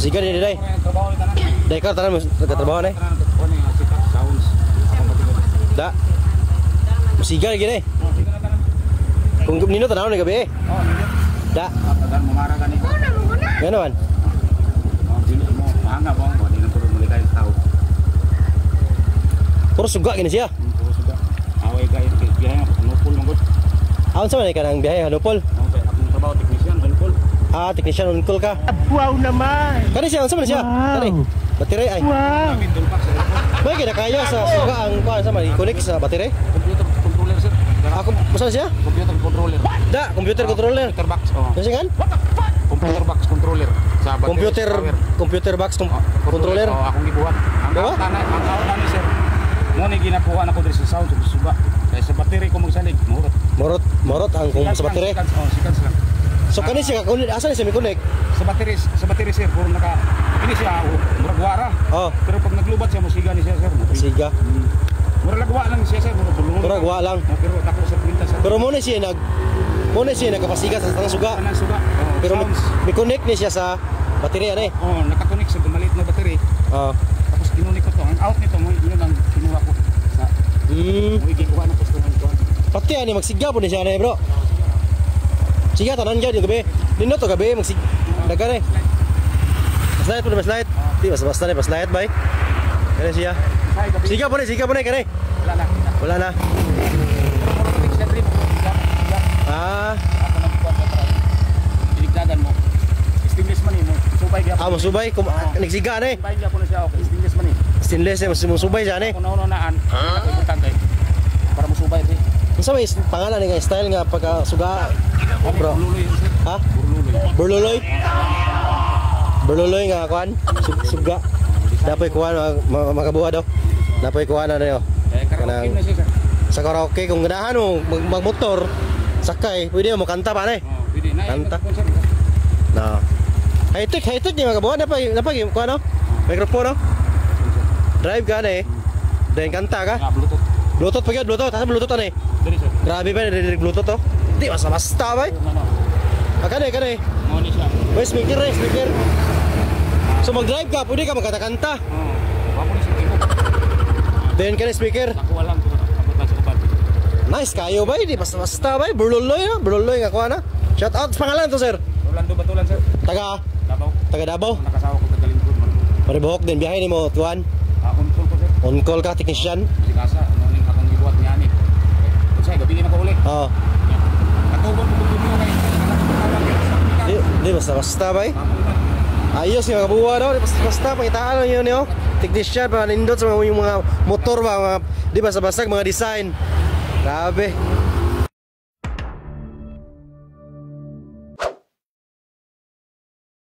Musiga din day. Day ka tanan nagtatrabaho na. Da. Musiga lagi day. Kung nino tanaw ni gabi. Da. Gano man? Puro suga gini siya. Puro suga. Away kay biyahe Hanupol mangod. Aon sa man ka nang biyahe Hanupol? Akong trabaho technician Hanupol. Ah, technician Hanupol ka. Wow naman. Kani siya, unsa man siya? Kani. Battery ay. Wow. May kinakaya sa suga ang kuan sa man i-connect sa battery? Computer controller sir. Ako, masa siya? Computer controller. Da, computer controller. Computer box. Oh. Kasi kan? Computer box controller. Sa battery. Computer box controller. Oh, akong gibuhat. Ang tanay sir. Mo ni ginapuan ako diri sa sound sa suga. Kay sa battery ko magsalig, Morot ang kung sa battery. Oh, sikans lang. So kani siya ka asa ni siya mi connect? Sa battery sir, puro naka ini siya murag wara. Oh. Pero pag naglubat siya musiga ni siya sir. Siga. Murag lagwa lang siya sir, Murag wa lang. Pero tako sa kwintas sir. Pero mo ni siya nagkapasiga sa tanang suga. Tanang suga. Oh, pero mi connect ni siya sa battery ani. Oh, naka-connect sa maliit na battery. Oh. Tapos kinunik ko to. Ang out nito mo yun ang kinuha ko sa mo igikuha ng customer ko. Pati ani magsiga po ni siya na bro. Siga tanan gyud yung gabi. Dino to gabi magsig dagan eh. Slide po na slide. Di basta na slide bay. Kani siya. Siga po ni kani. Wala na. Ah. Diligdagan mo. Stainless man mo. Subay gyapon. Ah, musubay kum nagsiga na eh. Subay gyapon na siya okay. Stainless man Stainless eh musubay siya na eh. Kuno naan. Importante. Para musubay di. Unsa may pangalan ni style nga pagka suga? Bro. Ha? Burluloy. Burluloy nga kuan. Suga. Dapat kuan makabuha daw. Dapat kuan na yo. Kanang sa karaoke kung ganahan mo magmotor sakay, pwede mo kanta pa na eh. Pwede na. Kanta. Na. High-tech ni makabuha na pa kuan no? Microphone no? Drive ka na eh. Then kanta ka? Bluetooth pa gyud, Bluetooth. Asa Bluetooth ani? Grabe ba ni Bluetooth to? Di basta ba? Kani. Mo ni siya. May speaker. So mag-drive ka, pwede ka magkanta-kanta. Wa ko ni sa tipo. Then kani speaker. Ako lang ko abot lang sa uban. Nice kayo ba? Di basta ba? Burluloy nga kuha na. Shout out sa pangalan to sir. Rolando Batulan sir. Taga Davao. Nakasawa ko sa Galingkod man. Paribuhok din biyahe nimo tuan. On call ko sir. On call ka technician. Si Kasa, ano ning akong gibuhat niya ni. Unsay gabi na ko uli. Oo. Katubon ko tumiyo kay Di basta ba? Ayos yung kabuha daw. Basta pangitaan yun yo. Technician pa nindot sa yung mga motor ba, mga di basta-basta mga design. Grabe.